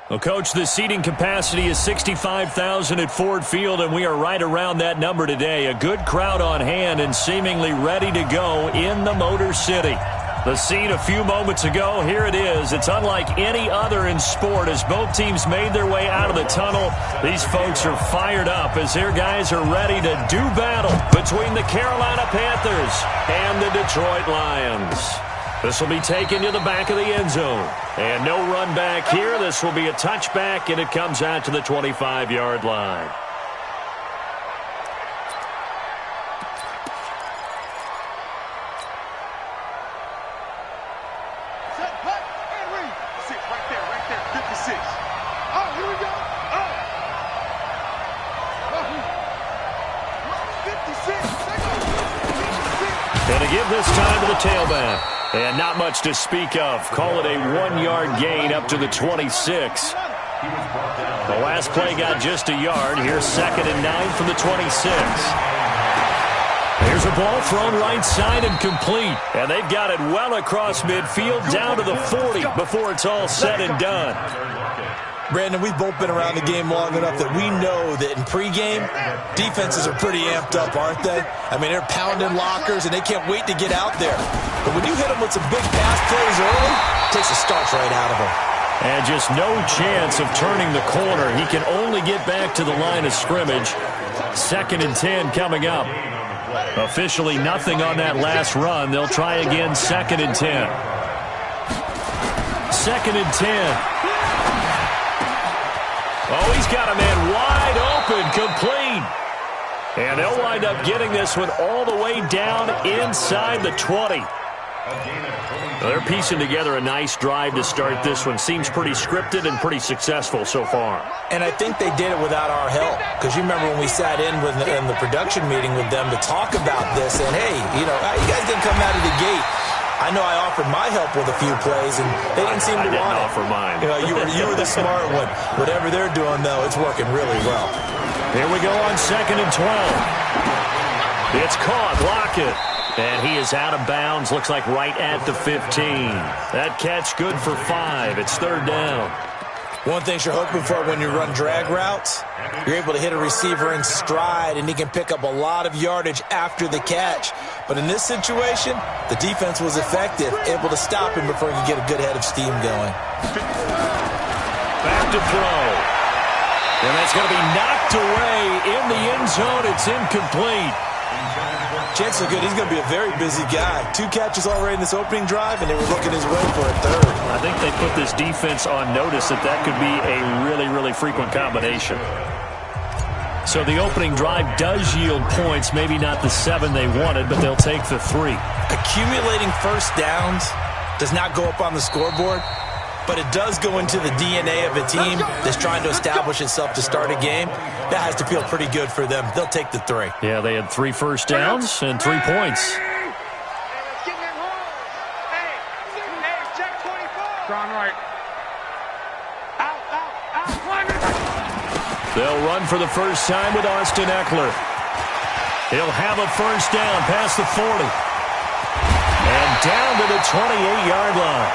Well, Coach, the seating capacity is 65,000 at Ford Field, and we are right around that number today. A good crowd on hand and seemingly ready to go in the Motor City. The scene a few moments ago, here it is. It's unlike any other in sport as both teams made their way out of the tunnel. These folks are fired up as their guys are ready to do battle between the Carolina Panthers and the Detroit Lions. This will be taken to the back of the end zone. And no run back here. This will be a touchback, and it comes out to the 25-yard line. And to give this time to the tailback. And not much to speak of. Call it a 1-yard gain up to the 26. The last play got just a yard. Here's 2nd and 9 from the 26. Here's a ball thrown right side and complete. And they've got it well across midfield down to the 40 before it's all said and done. Brandon, we've both been around the game long enough that we know that in pregame, defenses are pretty amped up, aren't they? I mean, they're pounding lockers, and they can't wait to get out there. But when you hit them with some big pass plays early, it takes the starch right out of them. And just no chance of turning the corner. He can only get back to the line of scrimmage. 2nd and 10 coming up. Officially nothing on that last run. They'll try again 2nd and 10. 2nd and 10. Oh, he's got a man wide open, complete. And they'll wind up getting this one all the way down inside the 20. They're piecing together a nice drive to start this one. Seems pretty scripted and pretty successful so far. And I think they did it without our help. Because you remember when we sat in the production meeting with them to talk about this. And, hey, you guys didn't come out of the gate. I know I offered my help with a few plays, and they didn't seem to want it. I didn't offer mine. You were the smart one. Whatever they're doing, though, it's working really well. Here we go on 2nd and 12. It's caught. Lockett. And he is out of bounds. Looks like right at the 15. That catch good for 5. It's 3rd down. One thing you're hoping for when you run drag routes, you're able to hit a receiver in stride, and he can pick up a lot of yardage after the catch. But in this situation, the defense was effective, able to stop him before he could get a good head of steam going. Back to throw. And that's going to be knocked away in the end zone. It's incomplete. Chances are good. He's going to be a very busy guy. 2 catches already in this opening drive, and they were looking his way for a 3rd. I think they put this defense on notice that could be a really, really frequent combination. So the opening drive does yield points, maybe not the 7 they wanted, but they'll take the 3. Accumulating first downs does not go up on the scoreboard, but it does go into the DNA of a team that's trying to establish itself to start a game. That has to feel pretty good for them. They'll take the 3. Yeah, they had 3 first downs and 3 points. They'll run for the first time with Austin Eckler. He'll have a first down past the 40. And down to the 28-yard line.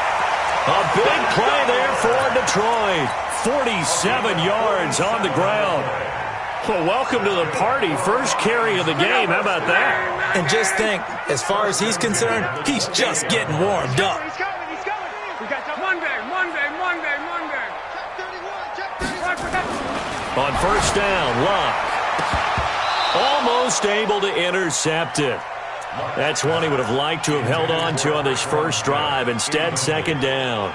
A big play there for Detroit. 47 yards on the ground. Well, welcome to the party. First carry of the game. How about that? And just think, as far as he's concerned, he's just getting warmed up. He's coming. We got Monday. On first down, Luck. Almost able to intercept it. That's one he would have liked to have held on to on this first drive. Instead, 2nd down.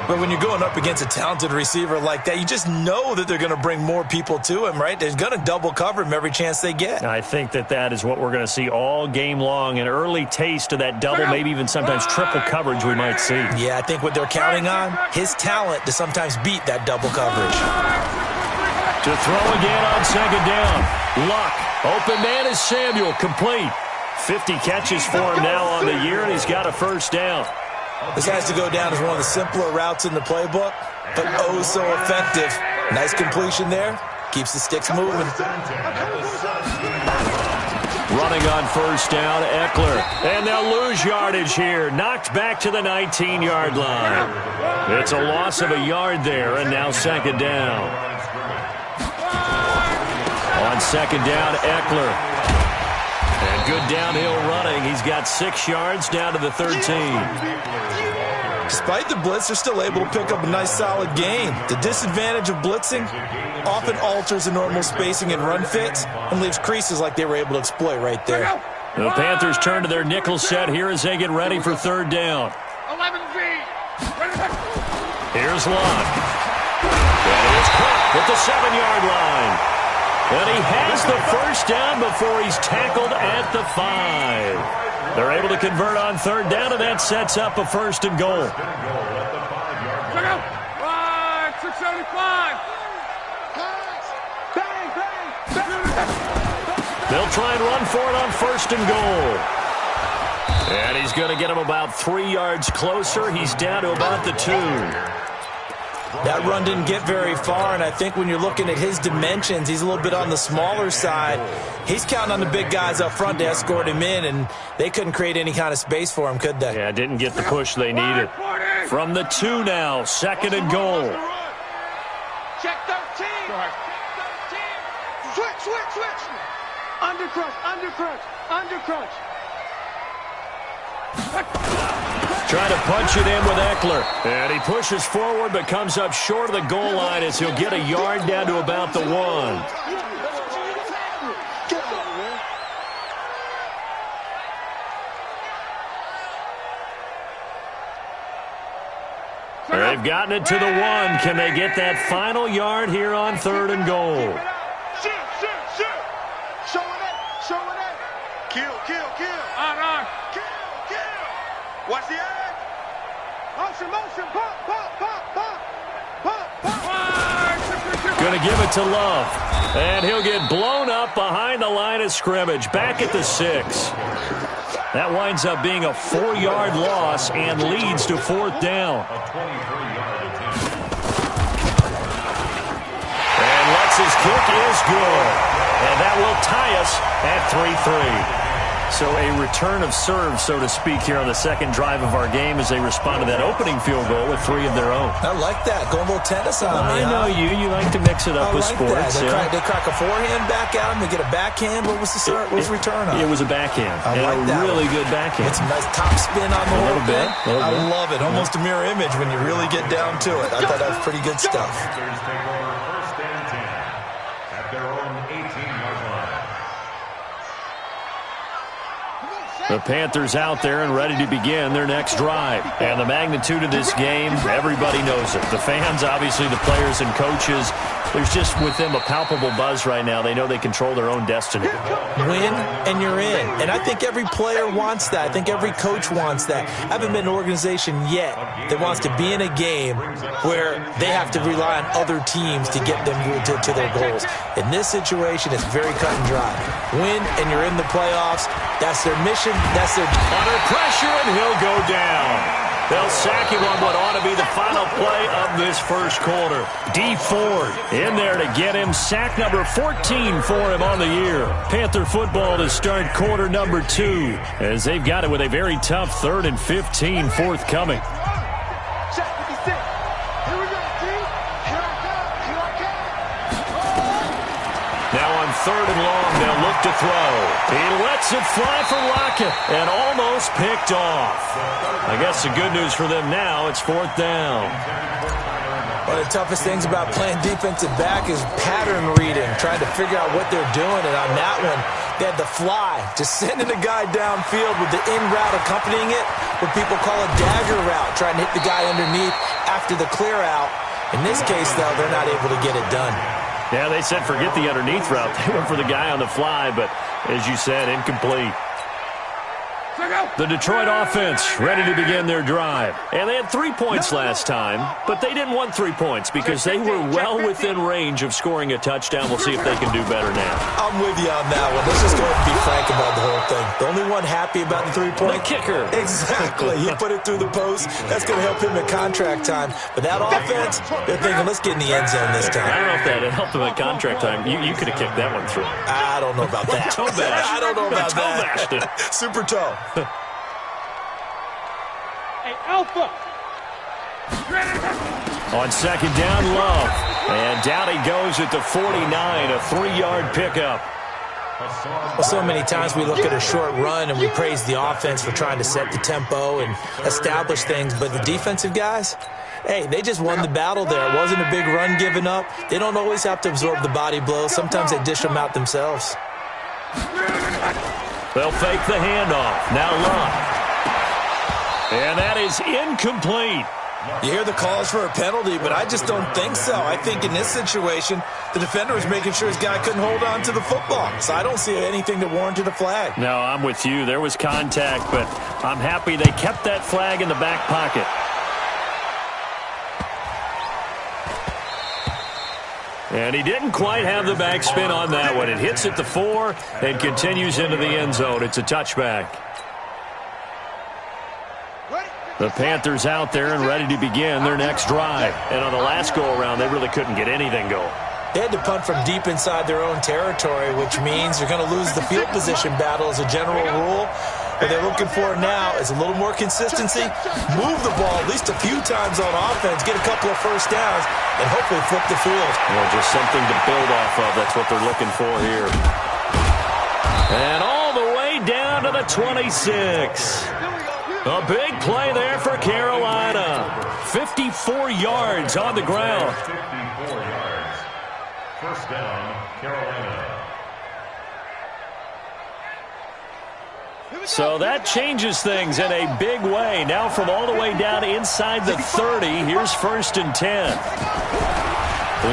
But when you're going up against a talented receiver like that, you just know that they're going to bring more people to him, right? They're going to double cover him every chance they get. I think that is what we're going to see all game long. An early taste of that double, maybe even sometimes triple coverage we might see. Yeah, I think what they're counting on, his talent to sometimes beat that double coverage. To throw again on 2nd down. Luck. Open man is Samuel. Complete. 50 catches for him now on the year, and he's got a first down. This has to go down as one of the simpler routes in the playbook, but oh so effective. Nice completion there. Keeps the sticks moving. Running on first down, Eckler. And they'll lose yardage here. Knocked back to the 19-yard line. It's a loss of a yard there, and now second down. On second down, Eckler. And good downhill running. He's got 6 yards down to the 13. Despite the blitz, they're still able to pick up a nice, solid gain. The disadvantage of blitzing often alters the normal spacing and run fits and leaves creases like they were able to exploit right there. The Panthers turn to their nickel set here as they get ready for third down. 11V. Here's Locke. And he is caught at the 7-yard line. And he has the first down before he's tackled at the 5. They're able to convert on third down, and that sets up a first and goal. 675. They'll try and run for it on first and goal. And he's going to get him about 3 yards closer. He's down to about the 2. That run didn't get very far, and I think when you're looking at his dimensions, he's a little bit on the smaller side. He's counting on the big guys up front to escort him in, and they couldn't create any kind of space for him, could they? Yeah, didn't get the push they needed. From the 2 now, second and goal. Check 13. Switch. Undercrunch. Trying to punch it in with Eckler. And he pushes forward but comes up short of the goal line as he'll get a yard down to about the 1. They've gotten it to the 1. Can they get that final yard here on third and goal? Shoot. Show it up. Kill. On. Kill. Watch the edge. Motion. Pop. Going to give it to Love. And he'll get blown up behind the line of scrimmage. Back at the 6. That winds up being a 4-yard loss and leads to fourth down. And Lutz's kick is good. And that will tie us at 3-3. So a return of serve, so to speak, here on the second drive of our game as they respond to that opening field goal with 3 of their own. I like that. Going a little tennis on me. I know you. You like to mix it up with sports. They crack a forehand back at him. They get a backhand. What was the return on? It was a backhand. I like that. Really good backhand. It's a nice top spin on the whole thing. I bit. love it. Almost a mirror image when you really get down to it. I thought that was pretty good stuff. The Panthers out there and ready to begin their next drive. And the magnitude of this game, everybody knows it. The fans, obviously the players and coaches, there's just with them a palpable buzz right now. They know they control their own destiny. Win and you're in. And I think every player wants that. I think every coach wants that. I haven't been an organization yet that wants to be in a game where they have to rely on other teams to get them to their goals. In this situation, it's very cut and dry. Win and you're in the playoffs. That's their mission. That's their... Under pressure, and he'll go down. They'll sack him on what ought to be the final play of this first quarter. D. Ford in there to get him. Sack number 14 for him on the year. Panther football to start quarter number 2 as they've got it with a very tough 3rd and 15 forthcoming. Third and long, they'll look to throw. He lets it fly for Lockett and almost picked off. I guess the good news for them now, it's fourth down. One of the toughest things about playing defensive back is pattern reading, trying to figure out what they're doing. And on that one, they had the fly, just sending a guy downfield with the in route accompanying it, what people call a dagger route, trying to hit the guy underneath after the clear out. In this case, though, they're not able to get it done. Yeah, they said forget the underneath route. They went for the guy on the fly, but as you said, incomplete. The Detroit offense ready to begin their drive. And they had 3 points last time, but they didn't want 3 points because they were well within range of scoring a touchdown. We'll see if they can do better now. I'm with you on that one. Let's just go ahead and be frank about the whole thing. The only one happy about the 3-point? The kicker. Exactly. He put it through the post. That's going to help him at contract time. But that offense, they're thinking, let's get in the end zone this time. I don't know if that helped him at contract time. You could have kicked that one through. I don't know about that. Toe bash. I don't know about toe bashed it. Super toe. Hey, Alpha. On second down, Love. And down he goes at the 49, a 3-yard pickup. Well, so many times we look at a short run and we praise the offense for trying to set the tempo and establish things, but the defensive guys, hey, they just won the battle there. It wasn't a big run given up. They don't always have to absorb the body blows. Sometimes they dish them out themselves. They'll fake the handoff. Now Love. And that is incomplete. You hear the calls for a penalty, but I just don't think so. I think in this situation, the defender was making sure his guy couldn't hold on to the football. So I don't see anything that warranted a flag. No, I'm with you. There was contact, but I'm happy they kept that flag in the back pocket. And he didn't quite have the backspin on that one. It hits at the 4 and continues into the end zone. It's a touchback. The Panthers out there and ready to begin their next drive. And on the last go-around, they really couldn't get anything going. They had to punt from deep inside their own territory, which means they're going to lose the field position battle as a general rule. What they're looking for now is a little more consistency, move the ball at least a few times on offense, get a couple of first downs, and hopefully flip the field. Well, just something to build off of. That's what they're looking for here. And all the way down to the 26. A big play there for Carolina. 54 yards on the ground. 54 yards. First down, Carolina. So that changes things in a big way. Now from all the way down inside the 30, here's 1st and 10.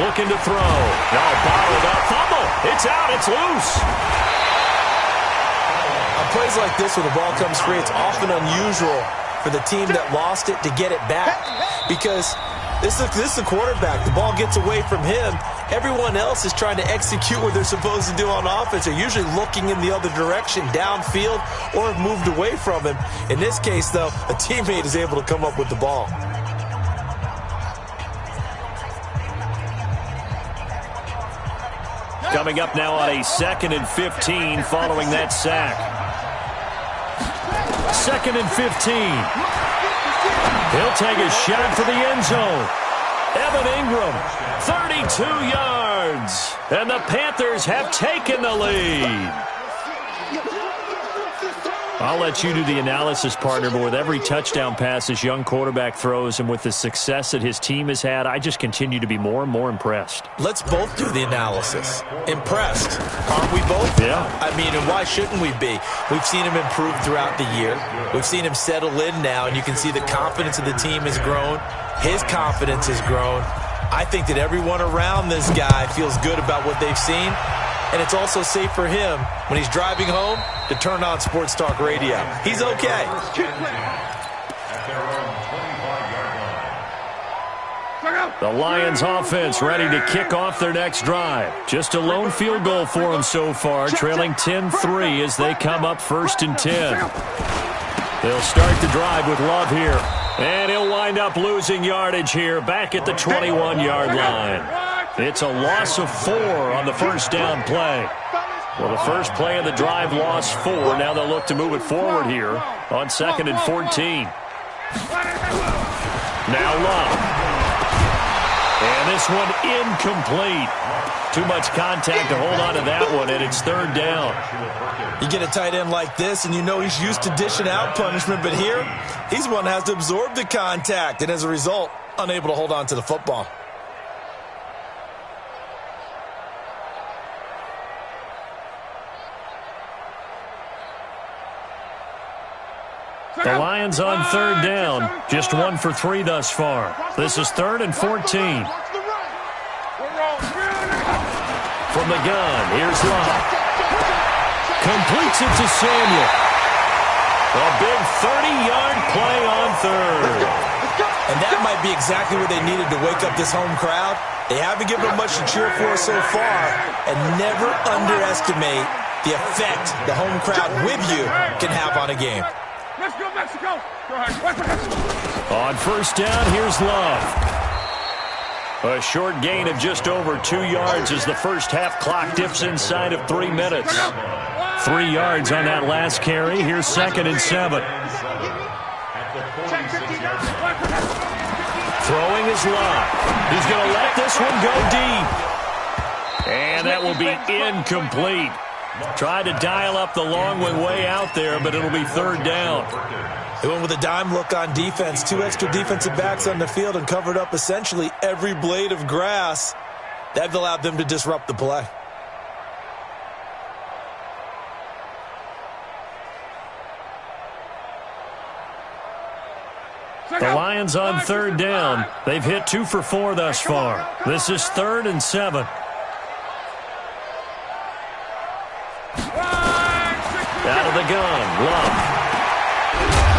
Looking to throw. Now bottled up. Fumble. It's out. It's loose. On plays like this where the ball comes free, it's often unusual for the team that lost it to get it back. Because this is the quarterback. The ball gets away from him. Everyone else is trying to execute what they're supposed to do on offense. They're usually looking in the other direction, downfield, or have moved away from him. In this case, though, a teammate is able to come up with the ball. Coming up now on a 2nd and 15 following that sack. 2nd and 15. He'll take a shot for the end zone. Evan Ingram, 32 yards. And the Panthers have taken the lead. I'll let you do the analysis, partner, but with every touchdown pass this young quarterback throws and with the success that his team has had, I just continue to be more and more impressed. Let's both do the analysis. Impressed. Aren't we both? Yeah. I mean, and why shouldn't we be? We've seen him improve throughout the year. We've seen him settle in now, and you can see the confidence of the team has grown. His confidence has grown. I think that everyone around this guy feels good about what they've seen. And it's also safe for him when he's driving home to turn on Sports Talk Radio. He's okay. The Lions offense ready to kick off their next drive. Just a lone field goal for them so far, trailing 10-3 as they come up 1st and 10. They'll start the drive with Love here. And he'll wind up losing yardage here back at the 21-yard line. It's a loss of 4 on the first down play. Well, the first play of the drive lost 4. Now they'll look to move it forward here on 2nd and 14. Now Love. And this one incomplete. Too much contact to hold on to that one, and it's 3rd down. You get a tight end like this, and you know he's used to dishing out punishment, but here, he's one that has to absorb the contact, and as a result, unable to hold on to the football. The Lions on 3rd down, just 1 for 3 thus far. This is 3rd and 14. From the gun, here's Love. Completes it to Samuel. A big 30-yard play on third. And that might be exactly what they needed to wake up this home crowd. They haven't given them much to cheer for so far, and never underestimate the effect the home crowd with you can have on a game. Let's go, Mexico. Go ahead. On first down, here's Love. A short gain of just over 2 yards as the first half clock dips inside of 3 minutes. 3 yards on that last carry. Here's 2nd and 7. Throwing is Love. He's going to let this one go deep. And that will be incomplete. Tried to dial up the long one way out there, but it'll be 3rd down. They went with a dime look on defense. 2 extra defensive backs on the field and covered up essentially every blade of grass. That allowed them to disrupt the play. The Lions on 3rd down. They've hit 2 for 4 thus far. This is 3rd and 7. Out of the gun, Love.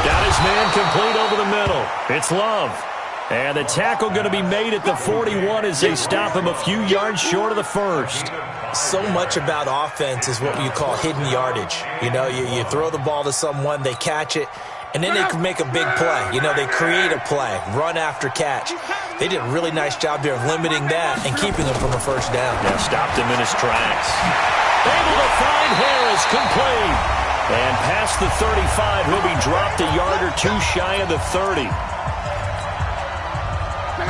Got his man complete over the middle. It's Love. And the tackle going to be made at the 41 as they stop him a few yards short of the first. So much about offense is what you call hidden yardage. You know, you throw the ball to someone, they catch it, and then they can make a big play. You know, they create a play, run after catch. They did a really nice job there of limiting that and keeping him from a first down. Yeah, stopped him in his tracks. Able to find Harris, complete. And past the 35, he'll be dropped a yard or 2 shy of the 30.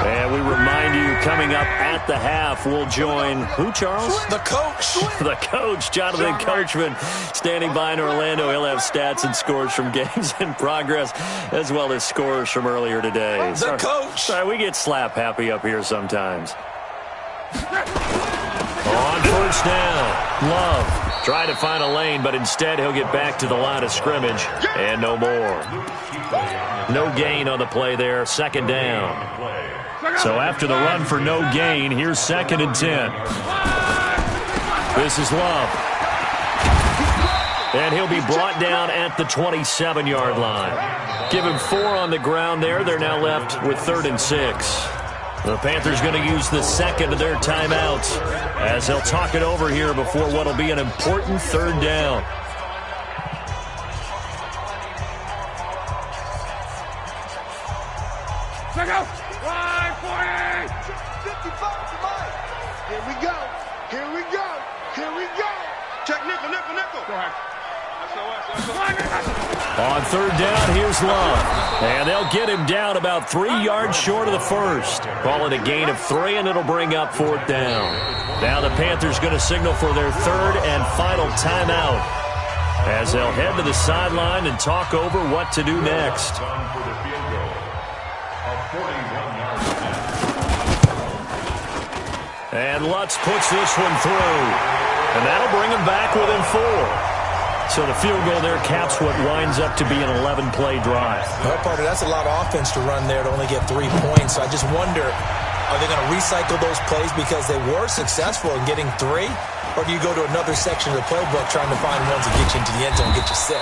And we remind you, coming up at the half, we'll join who, Charles? The coach. The coach, Jonathan Coachman, standing by in Orlando. He'll have stats and scores from games in progress, as well as scores from earlier today. The coach. Sorry, we get slap happy up here sometimes. On first down, Love. Try to find a lane, but instead he'll get back to the line of scrimmage, and no more. No gain on the play there, 2nd down. So after the run for no gain, here's 2nd and 10. This is Love. And he'll be brought down at the 27-yard line. Give him 4 on the ground there. They're now left with 3rd and 6. The Panthers going to use the 2nd of their timeouts as they'll talk it over here before what will be an important 3rd down. Check out. 540. 55 to mine. Here we go. Here we go. Here we go. Check nickel. Go ahead. On 3rd down, here's Love. And they'll get him down about 3 yards short of the first. Call it a gain of 3, and it'll bring up 4th down. Now the Panthers going to signal for their 3rd and final timeout as they'll head to the sideline and talk over what to do next. And Lutz puts this one through. And that'll bring him back within 4. So the field goal there caps what winds up to be an 11-play drive. Well, Parker, that's a lot of offense to run there to only get 3 points. So I just wonder, are they going to recycle those plays because they were successful in getting 3? Or do you go to another section of the playbook trying to find ones that get you into the end zone and get you 6?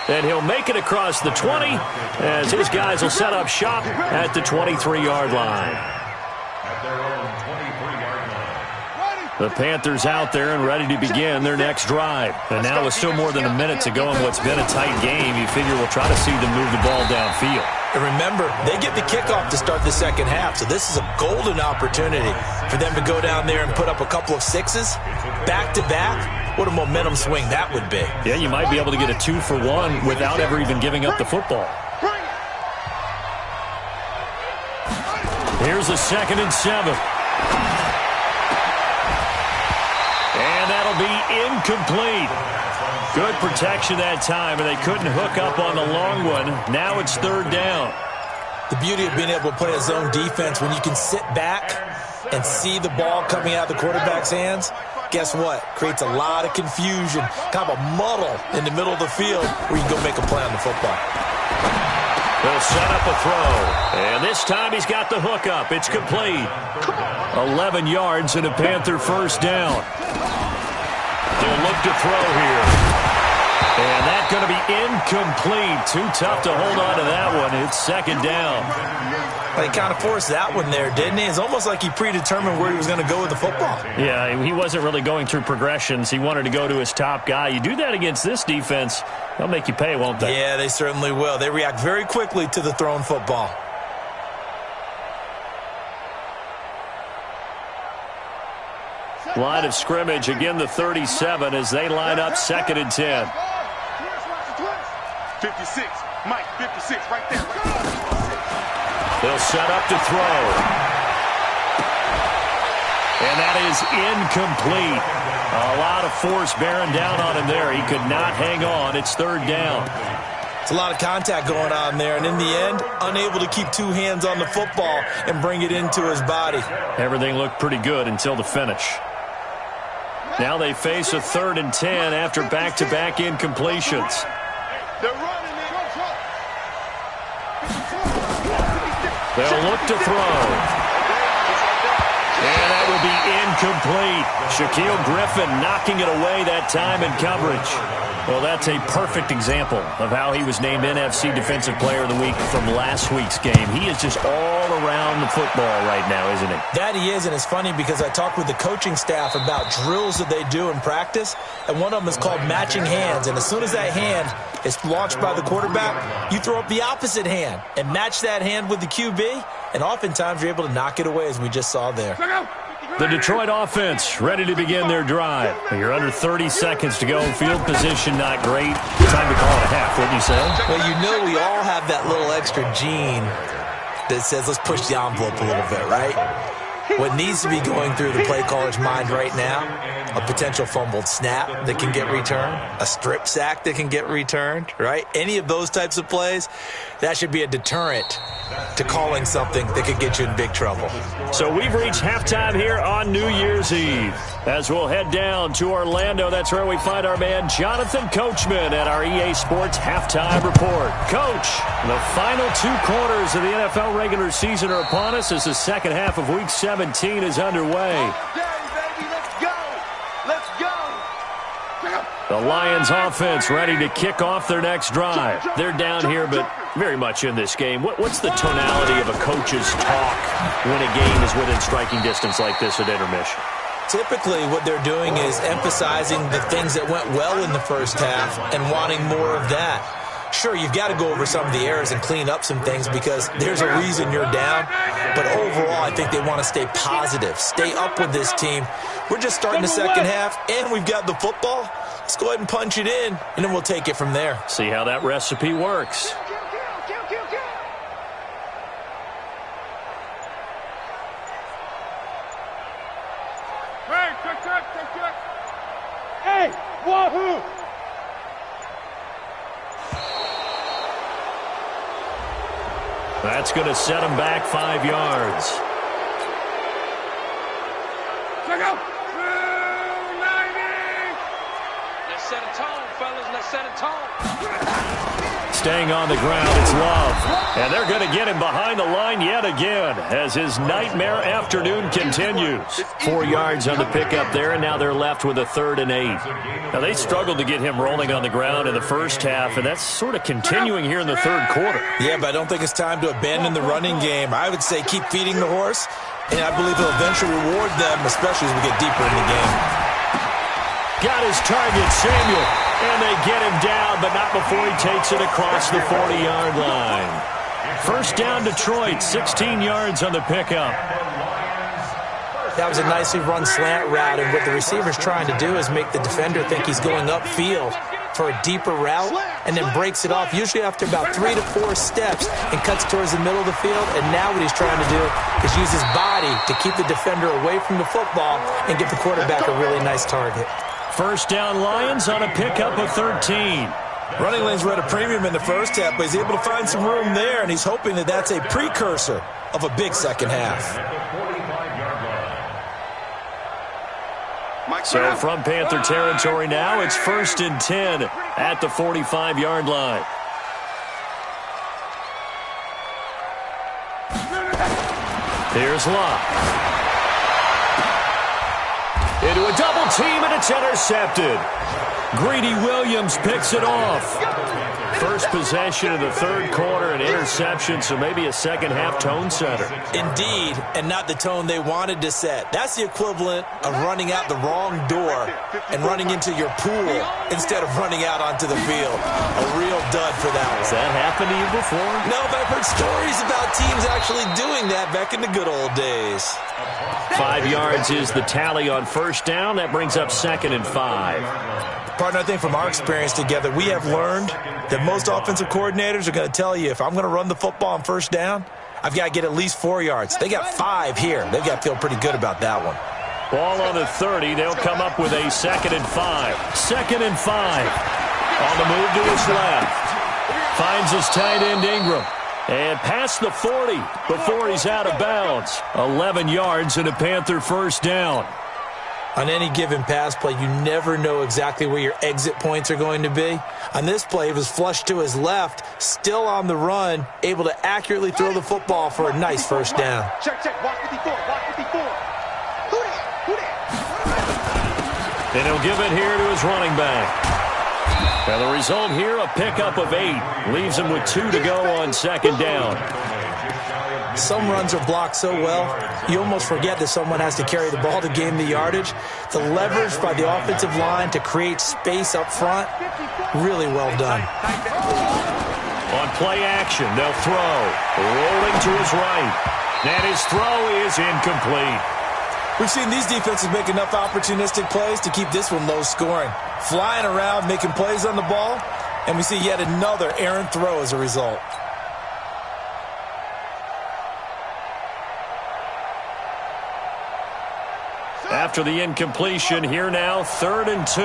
And he'll make it across the 20 as his guys will set up shop at the 23-yard line. At their own 23-yard line. The Panthers out there and ready to begin their next drive. And now with still more than a minute to go in what's been a tight game, you figure we'll try to see them move the ball downfield. And remember, they get the kickoff to start the second half, so this is a golden opportunity for them to go down there and put up a couple of 6s back-to-back. What a momentum swing that would be. Yeah, you might be able to get a 2-for-1 without ever even giving up the football. Here's a 2nd and 7. And that'll be incomplete. Good protection that time, and they couldn't hook up on the long one. Now it's 3rd down. The beauty of being able to play a zone defense when you can sit back and see the ball coming out of the quarterback's hands, guess what? Creates a lot of confusion, kind of a muddle in the middle of the field where you can go make a play on the football. They'll set up a throw. And this time he's got the hookup. It's complete. 11 yards and a Panther first down. They'll look to throw here. And that's going to be incomplete. Too tough to hold on to that one. It's second down. He kind of forced that one there, didn't he? It's almost like he predetermined where he was going to go with the football. Yeah, he wasn't really going through progressions. He wanted to go to his top guy. You do that against this defense, they'll make you pay, won't they? Yeah, they certainly will. They react very quickly to the thrown football. Line of scrimmage, again the 37 as they line up second and 10. 56, Mike, 56, right there. They'll set up to throw. And that is incomplete. A lot of force bearing down on him there. He could not hang on. It's third down. It's a lot of contact going on there, and in the end, unable to keep two hands on the football and bring it into his body. Everything looked pretty good until the finish. Now they face a 3rd and 10 after back-to-back incompletions. They'll look to throw. And that will be incomplete. Shaquille Griffin knocking it away that time in coverage. Well, that's a perfect example of how he was named NFC Defensive Player of the Week from last week's game. He is just all around the football right now, isn't he? That he is, and it's funny because I talked with the coaching staff about drills that they do in practice, and one of them is called matching hands. And as soon as that hand is launched by the quarterback, you throw up the opposite hand and match that hand with the QB, and oftentimes you're able to knock it away, as we just saw there. The Detroit offense ready to begin their drive. You're under 30 seconds to go. Field position not great. Time to call it a half, wouldn't you say? Well, you know we all have that little extra gene that says let's push the envelope a little bit, right? What needs to be going through the play caller's mind right now, a potential fumbled snap that can get returned, a strip sack that can get returned, right? Any of those types of plays, that should be a deterrent to calling something that could get you in big trouble. So we've reached halftime here on New Year's Eve. As we'll head down to Orlando, that's where we find our man Jonathan Coachman at our EA Sports Halftime Report. Coach, the final 2 quarters of the NFL regular season are upon us as the second half of Week 17 is underway. The Lions offense ready to kick off their next drive. They're down here, but very much in this game. What's the tonality of a coach's talk when a game is within striking distance like this at intermission? Typically, what they're doing is emphasizing the things that went well in the first half and wanting more of that. Sure, you've got to go over some of the errors and clean up some things because there's a reason you're down. But overall, I think they want to stay positive, stay up with this team. We're just starting the second half, and we've got the football. Let's go ahead and punch it in, and then we'll take it from there. See how that recipe works. Hey, wahoo! That's going to set him back 5 yards. Check out! Let's set a tone, fellas. Let's set a tone. Staying on the ground, it's Love. And they're going to get him behind the line yet again as his nightmare afternoon continues. 4 yards on the pickup there, and now they're left with a 3rd and 8. Now, they struggled to get him rolling on the ground in the first half, and that's sort of continuing here in the third quarter. Yeah, but I don't think it's time to abandon the running game. I would say keep feeding the horse, and I believe it'll eventually reward them, especially as we get deeper in the game. Got his target, Samuel, and they get him down, but not before he takes it across the 40-yard line. First down, Detroit, 16 yards on the pickup. That was a nicely run slant route, and what the receiver's trying to do is make the defender think he's going upfield for a deeper route, and then breaks it off, usually after about 3 to 4 steps, and cuts towards the middle of the field. And now what he's trying to do is use his body to keep the defender away from the football and give the quarterback a really nice target. First down, Lions on a pickup of 13. Running lanes were at a premium in the first half, but he's able to find some room there, and he's hoping that that's a precursor of a big second half. So from Panther territory now, it's 1st and 10 at the 45-yard line. Here's Love. Into a double team, and it's intercepted. Greedy Williams picks it off. First possession of the third quarter, an interception, so maybe a second-half tone setter. Indeed, and not the tone they wanted to set. That's the equivalent of running out the wrong door and running into your pool instead of running out onto the field. A real dud for that one. Has that happened to you before? No, but I've heard stories about teams actually doing that back in the good old days. 5 yards is the tally on first down. That brings up 2nd and 5. Partner, I think from our experience together, we have learned that most offensive coordinators are going to tell you, if I'm going to run the football on first down, I've got to get at least 4 yards. They got 5 here. They've got to feel pretty good about that one. Ball on the 30. They'll come up with a 2nd and 5. 2nd and 5. On the move to his left. Finds his tight end Ingram. And past the 40 before he's out of bounds. 11 yards and a Panther first down. On any given pass play, you never know exactly where your exit points are going to be. On this play, it was flushed to his left, still on the run, able to accurately throw the football for a nice first down. Check, watch 54, watch 54. Who that? And he'll give it here to his running back. And the result here, a pickup of 8. Leaves him with 2 to go on second down. Some runs are blocked so well, you almost forget that someone has to carry the ball to gain the yardage. The leverage by the offensive line to create space up front, really well done. On play action, they'll throw. Rolling to his right. And his throw is incomplete. We've seen these defenses make enough opportunistic plays to keep this one low scoring. Flying around, making plays on the ball, and we see yet another errant throw as a result. After the incompletion, here now, 3rd and 2.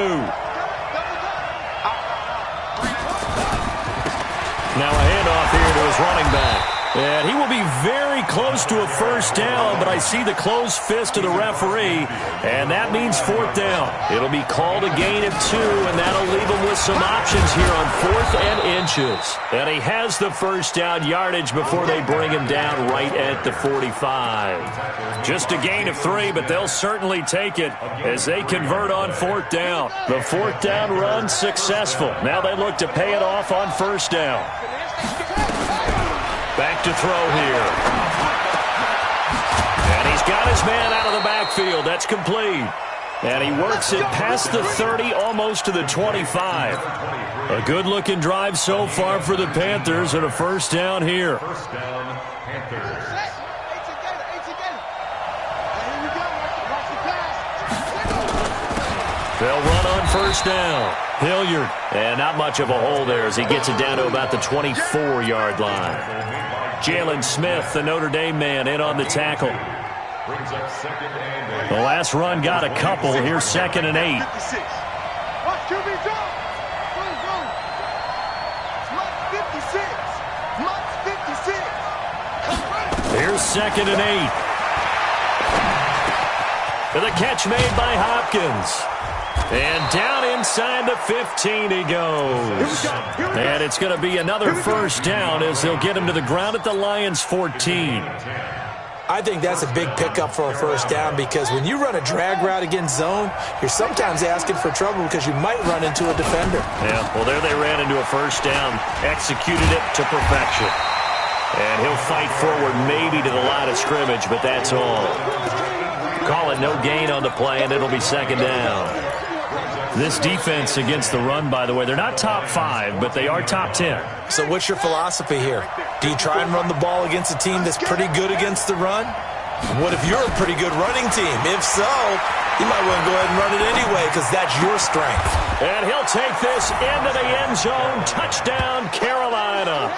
Now a handoff here to his running back. And he will be very close to a first down, but I see the closed fist of the referee, and that means 4th down. It'll be called a gain of 2, and that'll leave him with some options here on 4th and inches. And he has the first down yardage before they bring him down right at the 45. Just a gain of 3, but they'll certainly take it as they convert on 4th down. The 4th down run successful. Now they look to pay it off on first down. Back to throw here. And he's got his man out of the backfield. That's complete. And he works it past the 30, almost to the 25. A good-looking drive so far for the Panthers, and a first down here. First down, Panthers. They'll run on first down. Hilliard. And not much of a hole there as he gets it down to about the 24-yard line. Jalen Smith, the Notre Dame man, in on the tackle. Brings up 2nd and 8. The last run got a couple. Here's 2nd and 8. Watch QB drop. Go. 56. Here's 2nd and 8. For the catch made by Hopkins. And down inside the 15 he goes. And it's going to be another first down as they'll get him to the ground at the Lions' 14. I think that's a big pickup for a first down because when you run a drag route against zone, you're sometimes asking for trouble because you might run into a defender. Yeah, well, there they ran into a first down, executed it to perfection. And he'll fight forward maybe to the line of scrimmage, but that's all. Call it no gain on the play, and it'll be 2nd down. This defense against the run, by the way, they're not top 5, but they are top 10. So what's your philosophy here? Do you try and run the ball against a team that's pretty good against the run? What if you're a pretty good running team? If so, you might want to go ahead and run it anyway because that's your strength. And he'll take this into the end zone. Touchdown, Carolina.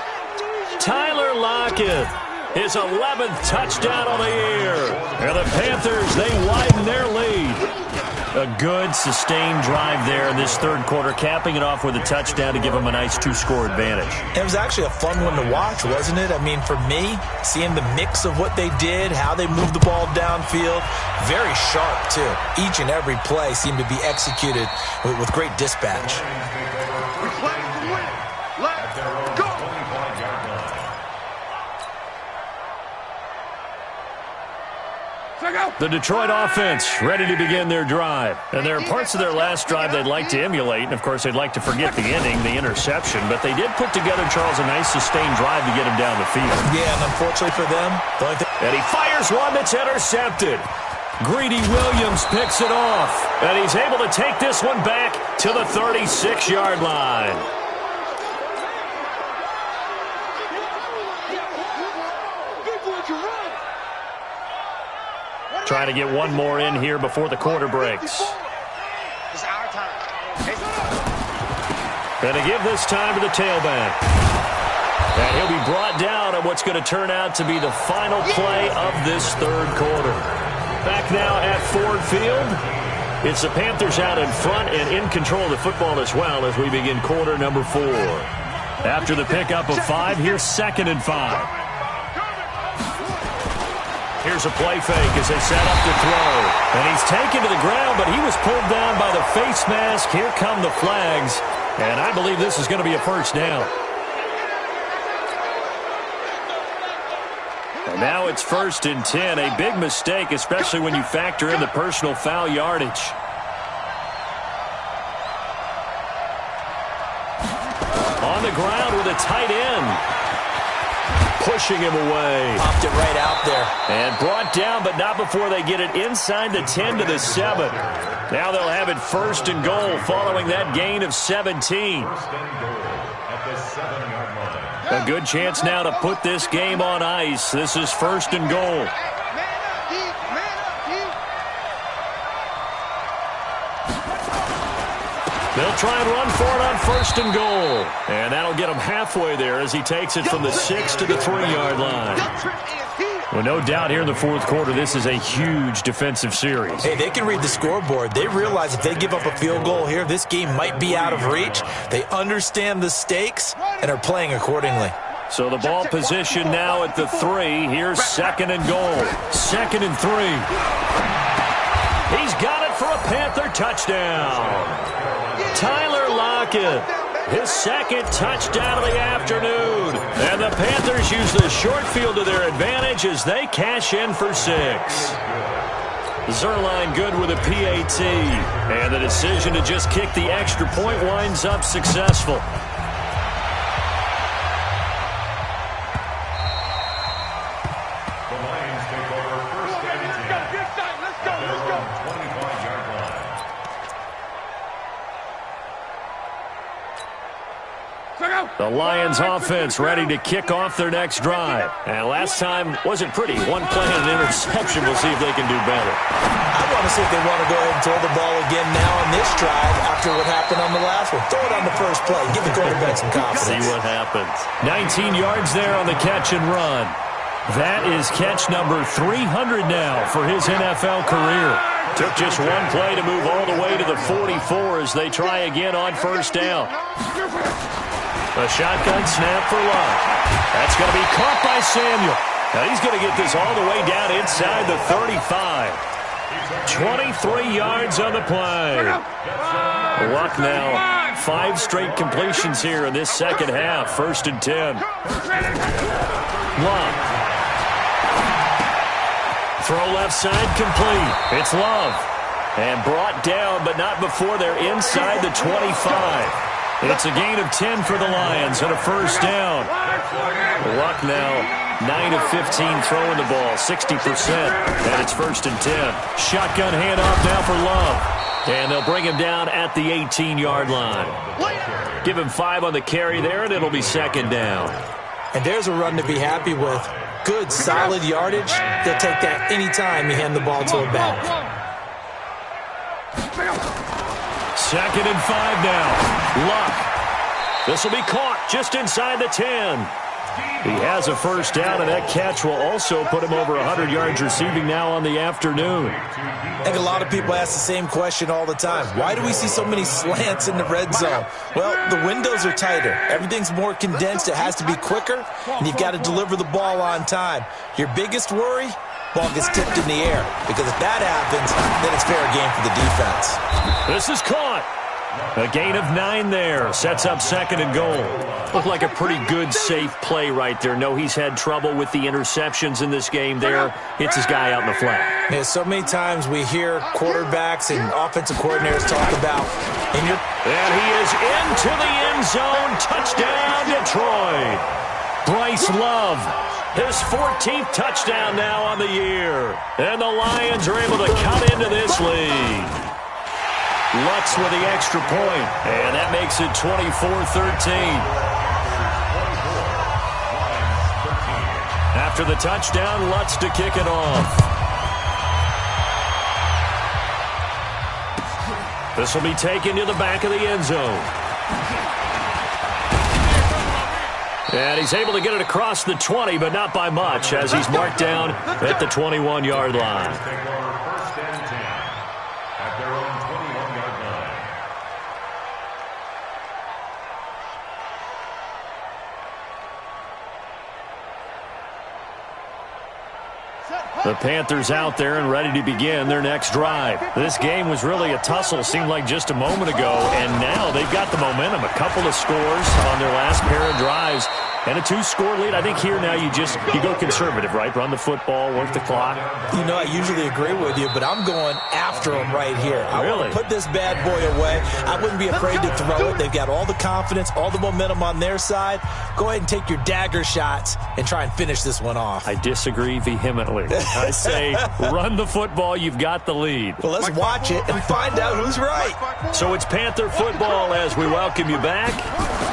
Tyler Lockett, his 11th touchdown of the year. And the Panthers, they widen their lead. A good, sustained drive there in this third quarter, capping it off with a touchdown to give them a nice 2-score advantage. It was actually a fun one to watch, wasn't it? I mean, for me, seeing the mix of what they did, how they moved the ball downfield, very sharp, too. Each and every play seemed to be executed with great dispatch. Let's go. The Detroit offense ready to begin their drive. And there are parts of their last drive they'd like to emulate. And, of course, they'd like to forget the ending, the interception. But they did put together, Charles, a nice sustained drive to get him down the field. Yeah, and unfortunately for them, and he fires one that's intercepted. Greedy Williams picks it off. And he's able to take this one back to the 36-yard line. Trying to get one more in here before the quarter breaks. It's our time. And to give this time to the tailback. And he'll be brought down on what's going to turn out to be the final play of this third quarter. Back now at Ford Field. It's the Panthers out in front and in control of the football as well as we begin quarter number 4. After the pickup of 5, here's 2nd and 5. Here's a play fake as they set up to throw. And he's taken to the ground, but he was pulled down by the face mask. Here come the flags. And I believe this is going to be a first down. And now it's 1st and 10. A big mistake, especially when you factor in the personal foul yardage. On the ground with a tight end. Pushing him away. Popped it right out there. And brought down, but not before they get it inside the 10 to the 7. Now they'll have it 1st and goal following that gain of 17. A good chance now to put this game on ice. This is 1st and goal. They'll try and run for it on 1st and goal. And that'll get him halfway there as he takes it from the 6 to the 3-yard line. Well, no doubt here in the 4th quarter, this is a huge defensive series. Hey, they can read the scoreboard. They realize if they give up a field goal here, this game might be out of reach. They understand the stakes and are playing accordingly. So the ball position now at the 3. Here's 2nd and goal. 2nd and 3. He's got it for a Panther touchdown. Tyler Lockett, his 2nd touchdown of the afternoon. And the Panthers use the short field to their advantage as they cash in for 6. Zerline good with a PAT. And the decision to just kick the extra point winds up successful. The Lions offense ready to kick off their next drive. And last time wasn't pretty. One play and an interception. We'll see if they can do better. I want to see if they want to go ahead and throw the ball again now on this drive after what happened on the last one. Throw it on the first play. Give the quarterback some confidence. See what happens. 19 yards there on the catch and run. That is catch number 300 now for his NFL career. Took just one play to move all the way to the 44 as they try again on 1st down. A shotgun snap for Love. That's going to be caught by Samuel. Now he's going to get this all the way down inside the 35. 23 yards on the play. Luck now. 5 straight completions here in this second half. 1st and 10. Love. Throw left side complete. It's Love. And brought down, but not before they're inside the 25. It's a gain of 10 for the Lions and a 1st down. Luck now, 9 of 15 throwing the ball, 60%. And it's 1st and 10. Shotgun handoff now for Love. And they'll bring him down at the 18-yard line. Give him 5 on the carry there, and it'll be 2nd down. And there's a run to be happy with. Good, solid yardage. They'll take that anytime you hand the ball to a back. 2nd and 5 now. Luck. This will be caught just inside the 10. He has a 1st down, and that catch will also put him over 100 yards receiving now on the afternoon. I think a lot of people ask the same question all the time. Why do we see so many slants in the red zone? Well, the windows are tighter. Everything's more condensed. It has to be quicker, and you've got to deliver the ball on time. Your biggest worry? Ball gets tipped in the air, because if that happens, then it's fair game for the defense. This is caught. A gain of 9 there. Sets up 2nd and goal. Looked like a pretty good, safe play right there. No, he's had trouble with the interceptions in this game there. Hits his guy out in the flat. Yeah, so many times we hear quarterbacks and offensive coordinators talk about... And he is into the end zone. Touchdown, Detroit. Bryce Love, his 14th touchdown now on the year. And the Lions are able to cut into this lead. Lutz with the extra point, and that makes it 24-13. After the touchdown, Lutz to kick it off. This will be taken to the back of the end zone. And he's able to get it across the 20, but not by much, as he's marked down at the 21-yard line. The Panthers out there and ready to begin their next drive. This game was really a tussle, seemed like just a moment ago, and now they've got the momentum. A couple of scores on their last pair of drives and a 2-score lead. I think here now you go conservative, right? Run the football, work the clock. You know, I usually agree with you, but I'm going after him right here. I want to put this bad boy away. I wouldn't be afraid to throw it. They've got all the confidence, all the momentum on their side. Go ahead and take your dagger shots and try and finish this one off. I disagree vehemently. I say run the football. You've got the lead. Well, let's watch it and find out who's right. So it's Panther football as we welcome you back.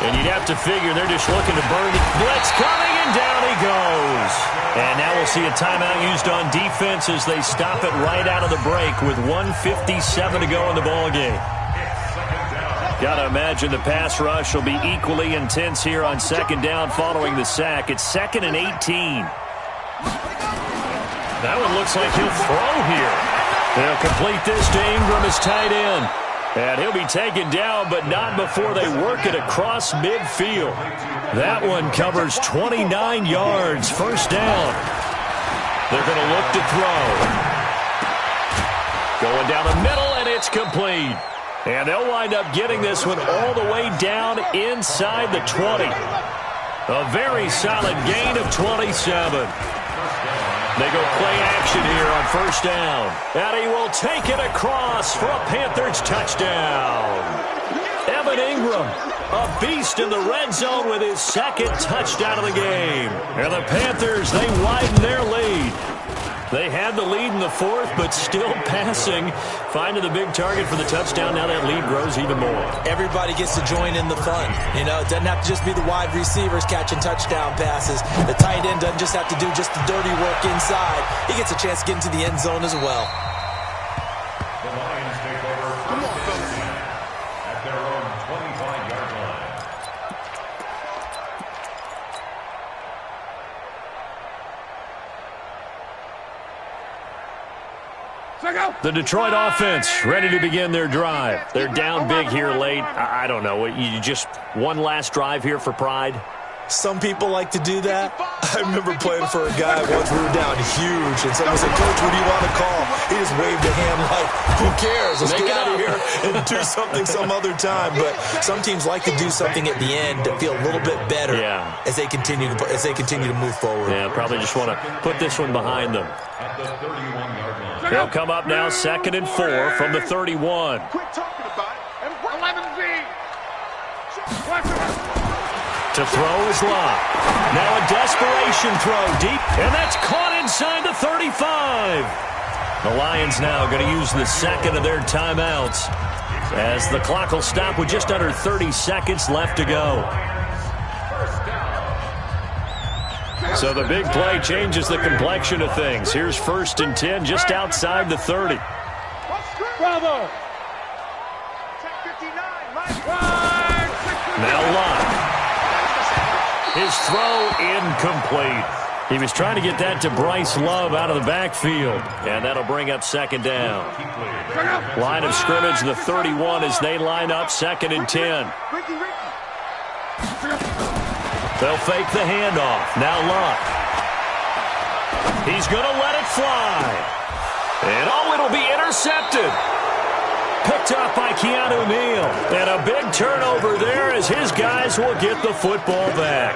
And you'd have to figure they're just looking to burn the blitz coming, and down he goes. And now we'll see a timeout used on defense as they stop it right out of the break with 1:57 to go in the ballgame. Got to imagine the pass rush will be equally intense here on 2nd down following the sack. It's 2nd and 18. That one looks like he'll throw here. They'll complete this to Ingram as tight end. And he'll be taken down, but not before they work it across midfield. That one covers 29 yards. 1st down. They're going to look to throw. Going down the middle, and it's complete. And they'll wind up getting this one all the way down inside the 20. A very solid gain of 27. They go play action here on 1st down. And he will take it across for a Panthers touchdown. Evan Ingram, a beast in the red zone with his 2nd touchdown of the game. And the Panthers, they widen their lead. They had the lead in the 4th, but still passing. Finding the big target for the touchdown. Now that lead grows even more. Everybody gets to join in the fun. You know, it doesn't have to just be the wide receivers catching touchdown passes. The tight end doesn't just have to do just the dirty work inside. He gets a chance to get into the end zone as well. The Lions take over at their own 25-yard line. The Detroit offense ready to begin their drive. They're down big here late. I don't know. You just one last drive here for pride? Some people like to do that. I remember playing for a guy once. We were down huge, and someone said, "Coach, what do you want to call?" He just waved a hand like, "Who cares? Let's get out of here and do something some other time." But some teams like to do something at the end to feel a little bit better as they continue to move forward. Yeah, probably just want to put this one behind them. At the 31-yard line. They'll come up now 2nd and 4 from the 31. Quit talking about it. And 11Z. To throw is Locke. Now a desperation throw deep, and that's caught inside the 35. The Lions now going to use the 2nd of their timeouts as the clock will stop with just under 30 seconds left to go. So the big play changes the complexion of things. Here's 1st and 10 just outside the 30. Bravo. Now Locke. His throw incomplete. He was trying to get that to Bryce Love out of the backfield. And that'll bring up 2nd down. Line of scrimmage, the 31 as they line up 2nd and 10. They'll fake the handoff. Now Locke. He's going to let it fly. And it'll be intercepted. Picked up by Keanu Neal. And a big turnover there as his guys will get the football back.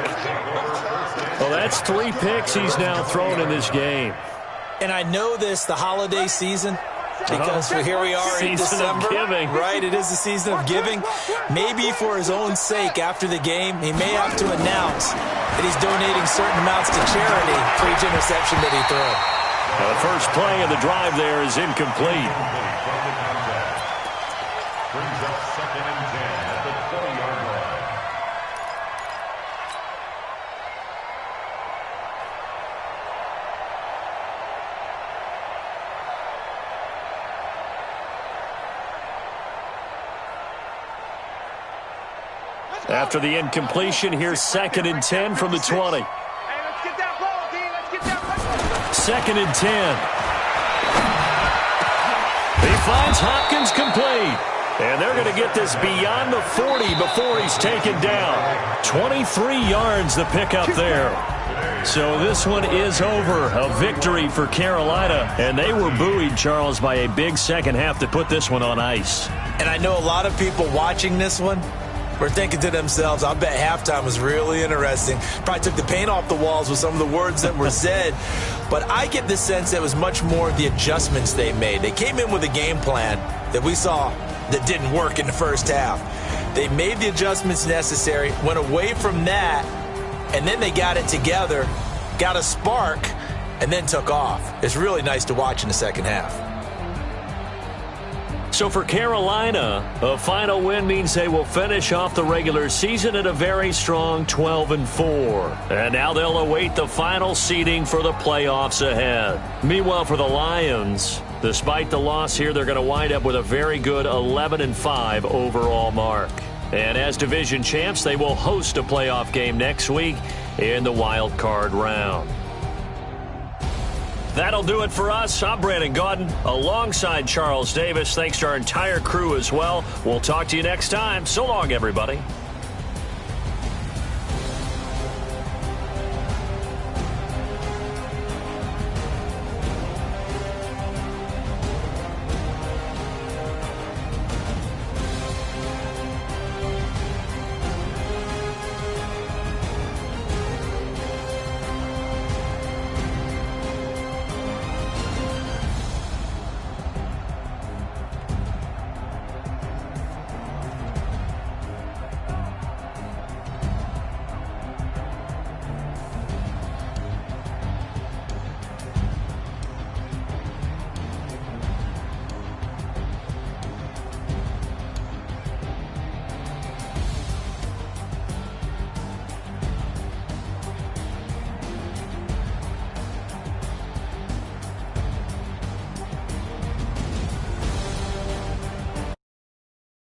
Well, that's 3 picks he's now thrown in this game. And I know this, the holiday season, because here we are in December. Giving. Right, it is the season of giving. Maybe for his own sake after the game, he may have to announce that he's donating certain amounts to charity for each interception that he throws. The first play of the drive there is incomplete. Brings up 2nd and 10 at the 20-yard line. After the incompletion, here's 2nd and 10 from the 20. Hey, let's get that ball, D. Let's get that ball. 2nd and 10. He finds Hopkins complete. And they're going to get this beyond the 40 before he's taken down. 23 yards the pickup there. So this one is over. A victory for Carolina. And they were buoyed, Charles, by a big second half to put this one on ice. And I know a lot of people watching this one were thinking to themselves, I bet halftime was really interesting. Probably took the paint off the walls with some of the words that were said. But I get the sense that it was much more the adjustments they made. They came in with a game plan that we saw that didn't work in the first half. They made the adjustments necessary, went away from that, and then they got it together, got a spark, and then took off. It's really nice to watch in the second half. So for Carolina, a final win means they will finish off the regular season at a very strong 12-4. And now they'll await the final seeding for the playoffs ahead. Meanwhile, for the Lions, despite the loss here, they're going to wind up with a very good 11-5 overall mark. And as division champs, they will host a playoff game next week in the wild card round. That'll do it for us. I'm Brandon Gaudin alongside Charles Davis. Thanks to our entire crew as well. We'll talk to you next time. So long, everybody.